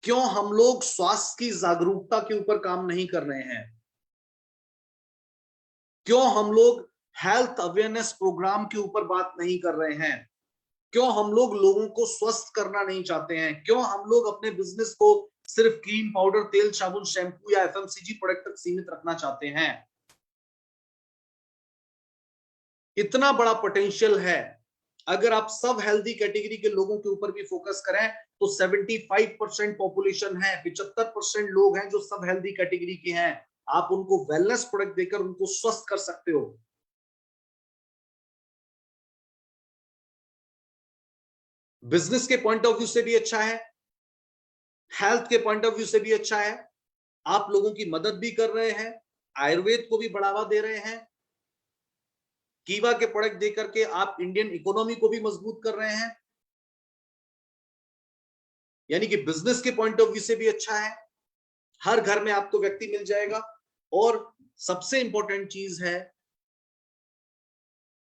क्यों हम लोग स्वास्थ्य की जागरूकता के ऊपर काम नहीं कर रहे हैं? क्यों हम लोग हेल्थ अवेयरनेस प्रोग्राम के ऊपर बात नहीं कर रहे हैं? क्यों हम लोग लोगों को स्वस्थ करना नहीं चाहते हैं? क्यों हम लोग अपने बिजनेस को सिर्फ क्रीम, पाउडर, तेल, साबुन, शैम्पू या एफएमसीजी प्रोडक्ट तक सीमित रखना चाहते हैं? इतना बड़ा पोटेंशियल है। अगर आप सब हेल्दी कैटेगरी के लोगों के ऊपर भी फोकस करें तो 75% पॉपुलेशन है, 75% लोग हैं जो सब हेल्दी कैटेगरी के हैं। आप उनको वेलनेस प्रोडक्ट देकर उनको स्वस्थ कर सकते हो। बिजनेस के पॉइंट ऑफ व्यू से भी अच्छा है, हेल्थ के पॉइंट ऑफ व्यू से भी अच्छा है। आप लोगों की मदद भी कर रहे हैं, आयुर्वेद को भी बढ़ावा दे रहे हैं, कीवा के प्रोडक्ट देकर के आप इंडियन इकोनॉमी को भी मजबूत कर रहे हैं। यानी कि बिजनेस के पॉइंट ऑफ व्यू से भी अच्छा है, हर घर में आपको व्यक्ति मिल जाएगा। और सबसे इंपॉर्टेंट चीज है,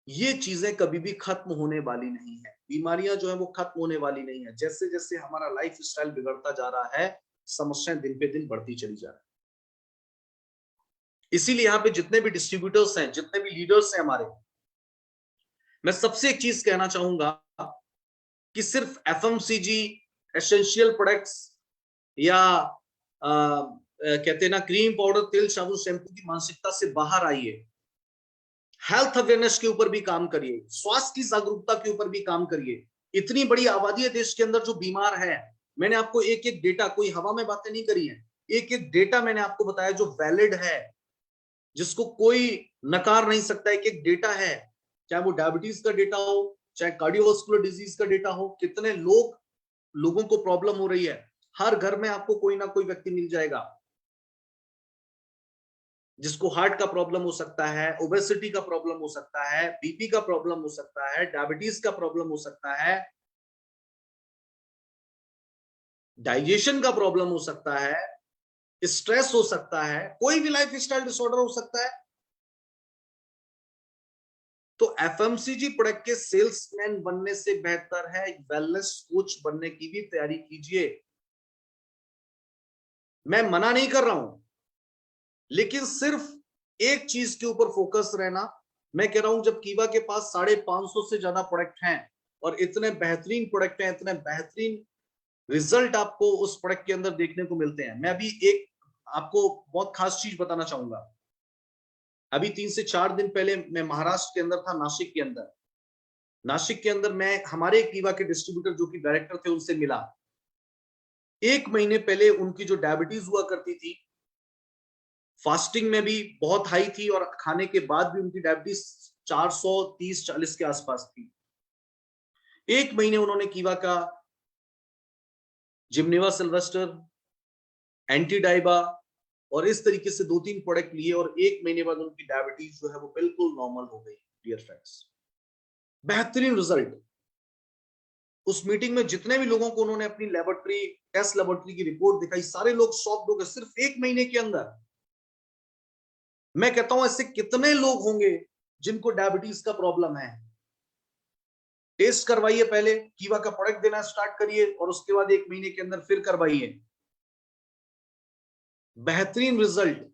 ये चीजें कभी भी खत्म होने वाली नहीं है। बीमारियां जो है वो खत्म होने वाली नहीं है। जैसे जैसे हमारा लाइफ स्टाइल बिगड़ता जा रहा है, समस्याएं दिन पे दिन बढ़ती चली जा रही है। इसीलिए यहाँ पे जितने भी डिस्ट्रीब्यूटर्स हैं, जितने भी लीडर्स हैं हमारे, मैं सबसे एक चीज कहना चाहूंगा कि सिर्फ एफएमसीजी, एसेंशियल प्रोडक्ट्स या कहते हैं ना क्रीम, पाउडर, तेल, साबुन, शैम्पू की मानसिकता से बाहर आइए। हेल्थ अवेयरनेस के ऊपर भी काम करिए, स्वास्थ्य की जागरूकता के ऊपर भी काम करिए। इतनी बड़ी आबादी है देश के अंदर जो बीमार है। मैंने आपको एक एक डेटा, कोई हवा में बातें नहीं करी है, एक एक डेटा मैंने आपको बताया जो वैलिड है, जिसको कोई नकार नहीं सकता। एक एक डेटा है, चाहे वो डायबिटीज का डेटा हो, चाहे कार्डियोवास्कुलर डिजीज का डेटा हो, कितने लोगों को प्रॉब्लम हो रही है। हर घर में आपको कोई ना कोई व्यक्ति मिल जाएगा जिसको हार्ट का प्रॉब्लम हो सकता है, ओबेसिटी का प्रॉब्लम हो सकता है, बीपी का प्रॉब्लम हो सकता है, डायबिटीज का प्रॉब्लम हो सकता है, डाइजेशन का प्रॉब्लम हो सकता है, स्ट्रेस हो सकता है, कोई भी लाइफ स्टाइल डिसऑर्डर हो सकता है। तो एफएमसीजी प्रोडक्ट के सेल्समैन बनने से बेहतर है वेलनेस कोच बनने की भी तैयारी कीजिए। मैं मना नहीं कर रहा हूं, लेकिन सिर्फ एक चीज के ऊपर फोकस रहना। मैं कह रहा हूं जब कीवा के पास 550 से ज्यादा प्रोडक्ट हैं और इतने बेहतरीन प्रोडक्ट हैं, इतने बेहतरीन रिजल्ट आपको उस प्रोडक्ट के अंदर देखने को मिलते हैं। मैं अभी एक आपको बहुत खास चीज बताना चाहूंगा। अभी 3 से 4 दिन पहले मैं महाराष्ट्र के अंदर था, नासिक के अंदर। नासिक के अंदर मैं हमारे कीवा के डिस्ट्रीब्यूटर जो कि डायरेक्टर थे उनसे मिला। 1 महीने पहले उनकी जो डायबिटीज हुआ करती थी, फास्टिंग में भी बहुत हाई थी और खाने के बाद भी उनकी डायबिटीज 430-40 के आसपास थी। 1 महीने उन्होंने कीवा का जिमनेवा सिल्वेस्टर, एंटी डाइबा और इस तरीके से 2-3 प्रोडक्ट लिए और 1 महीने बाद उनकी डायबिटीज जो है वो बिल्कुल नॉर्मल हो गई। डियर फ्रेंड्स, बेहतरीन रिजल्ट। उस मीटिंग में जितने भी लोगों को उन्होंने अपनी लेबोरेटरी टेस्ट लेबोरेटरी की रिपोर्ट दिखाई, सारे लोग शॉक्ड हो गए सिर्फ 1 महीने के अंदर। मैं कहता हूं ऐसे कितने लोग होंगे जिनको डायबिटीज का प्रॉब्लम है। टेस्ट करवाइए, पहले कीवा का प्रोडक्ट देना स्टार्ट करिए और उसके बाद 1 महीने के अंदर फिर करवाइए, बेहतरीन रिजल्ट।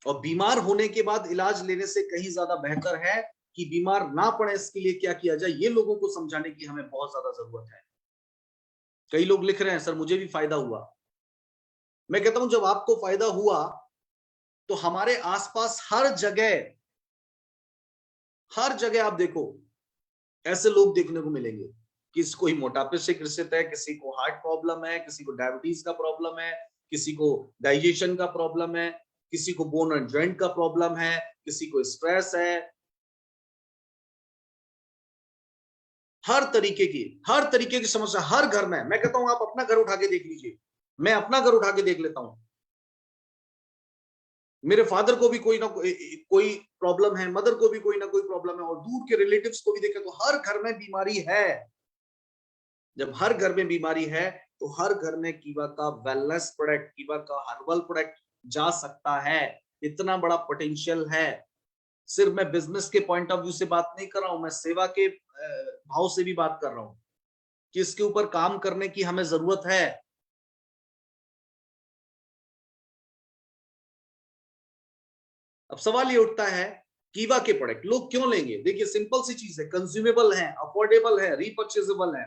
और बीमार होने के बाद इलाज लेने से कहीं ज्यादा बेहतर है कि बीमार ना पड़े, इसके लिए क्या किया जाए, ये लोगों को समझाने की हमें बहुत ज्यादा जरूरत है। कई लोग लिख रहे हैं सर मुझे भी फायदा हुआ। मैं कहता हूं जब आपको फायदा हुआ तो हमारे आसपास हर जगह आप देखो ऐसे लोग देखने को मिलेंगे। किसी कोई मोटापे से ग्रसित है, किसी को हार्ट प्रॉब्लम है, किसी को डायबिटीज का प्रॉब्लम है, किसी को डाइजेशन का प्रॉब्लम है, किसी को बोन एंड जॉइंट का प्रॉब्लम है, किसी को स्ट्रेस है। हर तरीके की समस्या हर घर में। मैं कहता हूं आप अपना घर उठा के देख लीजिए, मैं अपना घर उठा के देख लेता हूं। मेरे फादर को भी कोई प्रॉब्लम है, मदर को भी कोई ना कोई प्रॉब्लम है, और दूर के रिलेटिव्स को भी देखें तो हर घर में बीमारी है। जब हर घर में बीमारी है तो हर घर में कीवा का वेलनेस प्रोडक्ट, कीवा का हर्बल प्रोडक्ट जा सकता है। इतना बड़ा पोटेंशियल है। सिर्फ मैं बिजनेस के पॉइंट ऑफ व्यू से बात नहीं कर रहा हूं, मैं सेवा के भाव से भी बात कर रहा हूं कि इसके ऊपर काम करने की हमें जरूरत है। अब सवाल ये उठता है कीवा के प्रोडक्ट लोग क्यों लेंगे। देखिए सिंपल सी चीज है, कंज्यूमेबल है, अफोर्डेबल है, रीपर्चेजेबल है।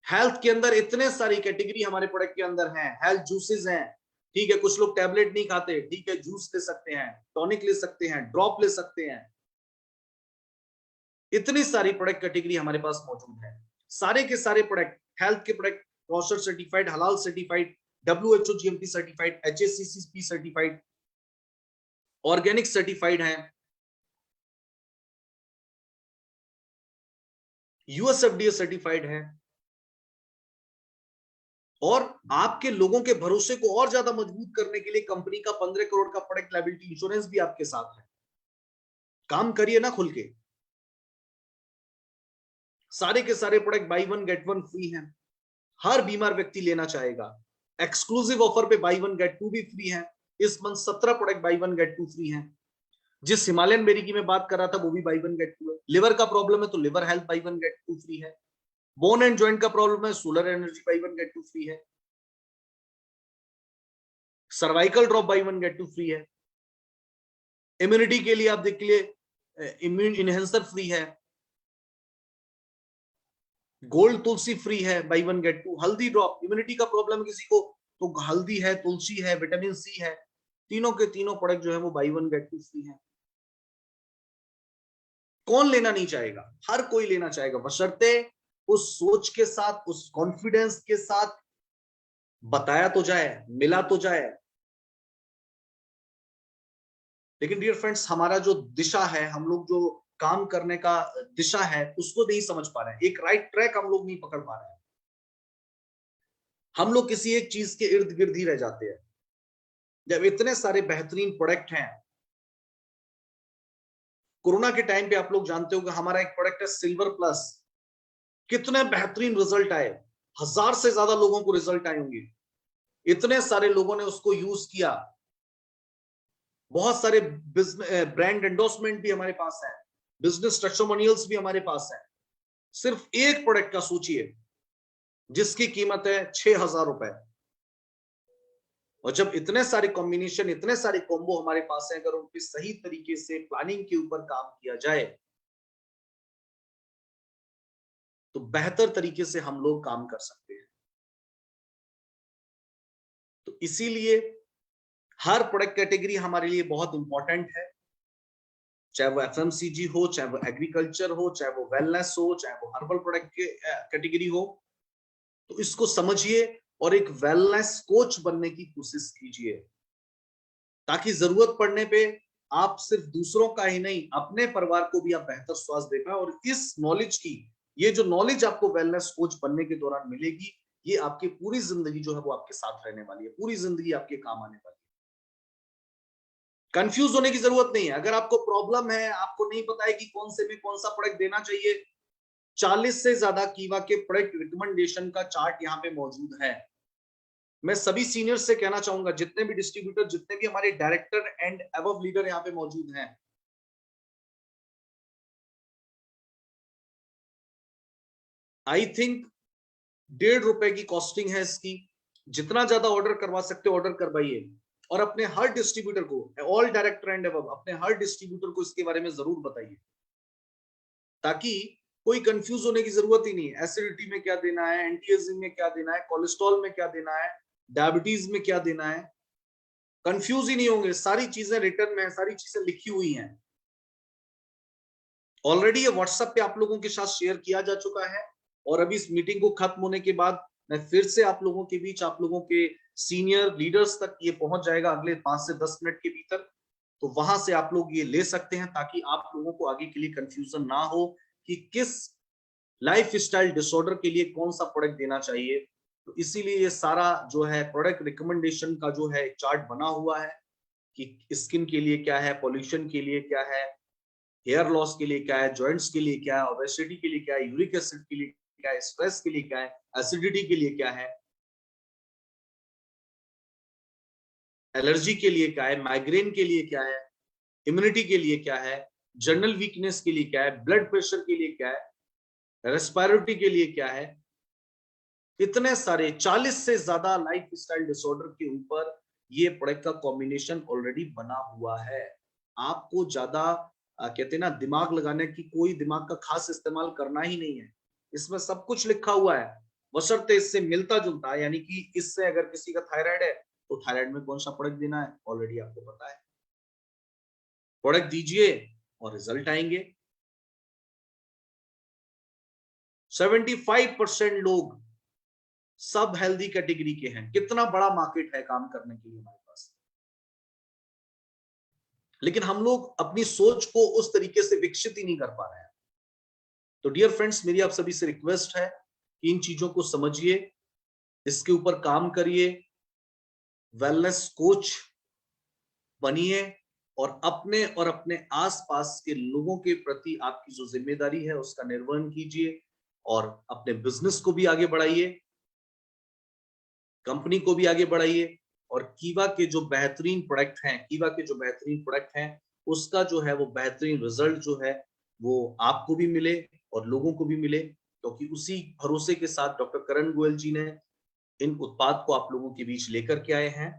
हेल्थ के अंदर इतने सारी कैटेगरी हमारे प्रोडक्ट के अंदर हैं। हेल्थ जूसेस हैं, ठीक है, कुछ लोग टैबलेट नहीं खाते, ठीक है, जूस ले सकते हैं, टॉनिक ले सकते हैं, ड्रॉप ले सकते हैं। इतनी सारी प्रोडक्ट कैटेगरी हमारे पास मौजूद है। सारे के सारे प्रोडक्ट, हेल्थ के प्रोडक्ट कॉशर सर्टिफाइड, हलाल certified, WHO GMP certified, HACCP certified, organic certified है, USFDA सर्टिफाइड है। और आपके लोगों के भरोसे को और ज्यादा मजबूत करने के लिए कंपनी का 15 करोड़ का प्रोडक्ट लायबिलिटी इंश्योरेंस भी आपके साथ है। काम करिए ना खुल के। सारे के सारे product buy one get one free हैं, हर बीमार व्यक्ति लेना चाहेगा। एक्सक्लूसिव ऑफर पे बाई वन गेट टू भी फ्री है। इस month 17 product buy one get two free है। जिस हिमालयन बेरी की मैं बात कर रहा था वो भी बाई वन गेट टू है। लिवर का प्रॉब्लम है तो liver health buy one get two free है। बोन एंड जॉइंट का प्रॉब्लम है, solar energy buy one get two free है। Cervical drop buy one get two free है। Immunity के लिए आप देखिए इम्यून इनहेंसर फ्री है। गोल्ड तुलसी फ्री है बाई वन गेट टू। हल्दी ड्रॉप, इम्यूनिटी का प्रॉब्लम किसी को तो हल्दी है, तुलसी है, विटामिन सी है, तीनों के तीनों प्रोडक्ट जो है वो buy one get two free है। कौन लेना नहीं चाहेगा, हर कोई लेना चाहेगा, बशर्ते उस सोच के साथ, उस कॉन्फिडेंस के साथ बताया तो जाए, मिला तो जाए। लेकिन डियर फ्रेंड्स हमारा जो दिशा है, हम लोग जो काम करने का दिशा है उसको नहीं समझ पा रहे हैं। एक राइट ट्रैक हम लोग नहीं पकड़ पा रहे हैं। हम लोग किसी एक चीज के इर्द गिर्द ही रह जाते हैं। जब इतने सारे बेहतरीन प्रोडक्ट हैं, कोरोना के टाइम पे आप लोग जानते हो कि हमारा एक प्रोडक्ट है सिल्वर प्लस, कितने बेहतरीन रिजल्ट आए। 1000 से ज्यादा लोगों को रिजल्ट आए होंगे। इतने सारे लोगों ने उसको यूज किया। बहुत सारे ब्रांड एंडोर्समेंट भी हमारे पास है, बिजनेस टेस्टिमोनियल्स भी हमारे पास है। सिर्फ एक प्रोडक्ट का सोचिए जिसकी कीमत है 6000 रुपए। और जब इतने सारे कॉम्बिनेशन, इतने सारे कॉम्बो हमारे पास है, अगर उनकी सही तरीके से प्लानिंग के ऊपर काम किया जाए तो बेहतर तरीके से हम लोग काम कर सकते हैं। तो इसीलिए हर प्रोडक्ट कैटेगरी हमारे लिए बहुत इंपॉर्टेंट है, चाहे वो FMCG हो, चाहे वो एग्रीकल्चर हो, चाहे वो वेलनेस हो, चाहे वो हर्बल प्रोडक्ट कैटेगरी हो। तो इसको समझिए और एक वेलनेस कोच बनने की कोशिश कीजिए, ताकि जरूरत पड़ने पे आप सिर्फ दूसरों का ही नहीं, अपने परिवार को भी आप बेहतर स्वास्थ्य दे पाए। और इस नॉलेज की, ये जो नॉलेज आपको वेलनेस कोच बनने के दौरान मिलेगी, ये आपकी पूरी जिंदगी जो है वो आपके साथ रहने वाली है, पूरी जिंदगी आपके काम आने वाली है। कंफ्यूज होने की जरूरत नहीं है। अगर आपको प्रॉब्लम है, आपको नहीं पता है कि कौन से में कौन सा प्रोडक्ट देना चाहिए, 40 से ज्यादा कीवा के प्रोडक्ट रिकमेंडेशन का चार्ट यहाँ पे मौजूद है। मैं सभी सीनियर्स से कहना चाहूंगा, जितने भी डिस्ट्रीब्यूटर, जितने भी हमारे डायरेक्टर एंड अबव लीडर यहाँ पे मौजूद हैं, आई थिंक ₹1.5 की कॉस्टिंग है इसकी। जितना ज्यादा ऑर्डर करवा सकते हो ऑर्डर करवाइए, और अपने हर डिस्ट्रीब्यूटर को, ऑल डायरेक्टर एंड अबव, अपने हर डिस्ट्रीब्यूटर को इसके बारे में जरूर बताइए, ताकि कोई कंफ्यूज होने की जरूरत ही नहीं है। एसिडिटी में क्या देना है, एंटी एजिंग में क्या देना है, कोलेस्ट्रॉल में क्या देना है, डायबिटीज में क्या देना है, कंफ्यूज ही नहीं होंगे। सारी चीजें रिटर्न में है, सारी चीजें लिखी हुई हैं। ऑलरेडी ये व्हाट्सएप पे आप लोगों के साथ शेयर किया जा चुका है, और अभी इस मीटिंग को खत्म होने के बाद मैं फिर से आप लोगों के बीच, आप लोगों के सीनियर लीडर्स तक ये पहुंच जाएगा अगले 5 से 10 मिनट के भीतर। तो वहां से आप लोग ये ले सकते हैं, ताकि आप लोगों को आगे के लिए कंफ्यूजन ना हो कि किस लाइफ स्टाइल डिसऑर्डर के लिए कौन सा प्रोडक्ट देना चाहिए। तो इसीलिए ये सारा जो है प्रोडक्ट रिकमेंडेशन का जो है चार्ट बना हुआ है, कि स्किन के लिए क्या है, पॉल्यूशन के लिए क्या है, हेयर लॉस के लिए क्या है, जॉइंट्स के लिए क्या है, ओबेसिटी के लिए क्या है, यूरिक एसिड के लिए क्या है, स्ट्रेस के लिए क्या है, एसिडिटी के लिए क्या है, एलर्जी के लिए क्या है, माइग्रेन के लिए क्या है, इम्यूनिटी के लिए क्या है, जनरल वीकनेस के लिए क्या है, ब्लड प्रेशर के लिए क्या है, रेस्पिरेटरी के लिए क्या है। इतने सारे 40 से ज्यादा लाइफ स्टाइल डिसऑर्डर के ऊपर ये प्रोडक्ट का कॉम्बिनेशन ऑलरेडी बना हुआ है। आपको ज्यादा कहते हैं ना, दिमाग लगाने की, कोई दिमाग का खास इस्तेमाल करना ही नहीं है। इसमें सब कुछ लिखा हुआ है, बशर्ते इससे मिलता जुलता है। यानी कि इससे अगर किसी का थायराइड है, तो थायराइड में कौन सा प्रोडक्ट देना है ऑलरेडी आपको पता है। प्रोडक्ट दीजिए और रिजल्ट आएंगे। 75% लोग सब हेल्दी कैटेगरी के हैं। कितना बड़ा मार्केट है काम करने के लिए हमारे पास, लेकिन हम लोग अपनी सोच को उस तरीके से विकसित ही नहीं कर पा रहे हैं। तो डियर फ्रेंड्स, मेरी आप सभी से रिक्वेस्ट है कि इन चीजों को समझिए, इसके ऊपर काम करिए, वेलनेस कोच बनिए, और अपने आसपास के लोगों के प्रति आपकी जो जिम्मेदारी है उसका निर्वहन कीजिए, और अपने बिजनेस को भी आगे बढ़ाइए, कंपनी को भी आगे बढ़ाइए, और कीवा के जो बेहतरीन प्रोडक्ट हैं, उसका जो है वो बेहतरीन रिजल्ट जो है वो आपको भी मिले और लोगों को भी मिले। क्योंकि उसी भरोसे के साथ डॉक्टर करण गोयल जी ने इन उत्पाद को आप लोगों के बीच लेकर के आए हैं।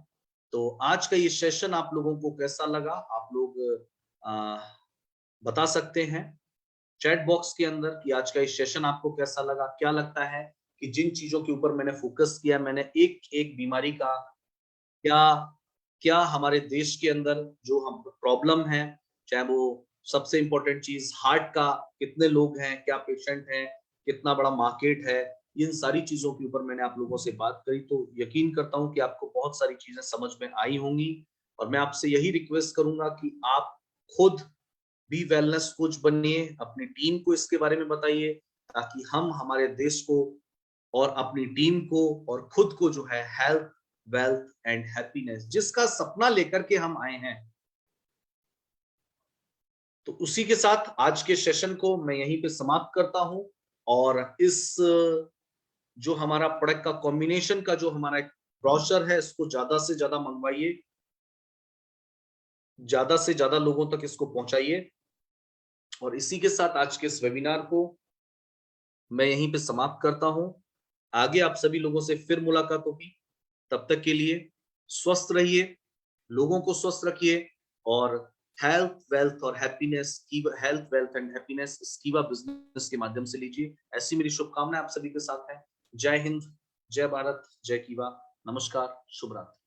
तो आज का ये सेशन आप लोगों को कैसा लगा, आप लोग बता सकते हैं चैट बॉक्स के अंदर कि आज का ये सेशन आपको कैसा लगा। क्या लगता है कि जिन चीजों के ऊपर मैंने फोकस किया, मैंने एक एक बीमारी का, क्या क्या हमारे देश के अंदर जो हम प्रॉब्लम है, चाहे वो सबसे इंपॉर्टेंट चीज हार्ट का, कितने लोग हैं, क्या पेशेंट हैं, कितना बड़ा मार्केट है, इन सारी चीजों के ऊपर मैंने आप लोगों से बात करी। तो यकीन करता हूं कि आपको बहुत सारी चीजें समझ में आई होंगी, और मैं आपसे यही रिक्वेस्ट करूंगा कि आप खुद भी वेलनेस कोच बनिए, अपनी टीम को इसके बारे में बताइए, ताकि हम हमारे देश को और अपनी टीम को और खुद को जो है हेल्थ, वेल्थ एंड हैप्पीनेस, जिसका सपना लेकर के हम आए हैं। तो उसी के साथ आज के सेशन को मैं यहीं पे समाप्त करता हूं, और इस जो हमारा प्रोडक्ट का कॉम्बिनेशन का जो हमारा ब्रोशर है, इसको ज्यादा से ज्यादा मंगवाइए, ज्यादा से ज्यादा लोगों तक इसको पहुंचाइए। और इसी के साथ आज के इस वेबिनार को मैं यहीं पे समाप्त करता हूं। आगे आप सभी लोगों से फिर मुलाकात होगी। तब तक के लिए स्वस्थ रहिए, लोगों को स्वस्थ रखिए, और हेल्थ वेल्थ एंड हैप्पीनेस स्कीवा बिजनेस के माध्यम से लीजिए। ऐसी मेरी शुभकामनाएं आप सभी के साथ है। जय हिंद, जय भारत, जय कीवा। नमस्कार, शुभ रात्रि।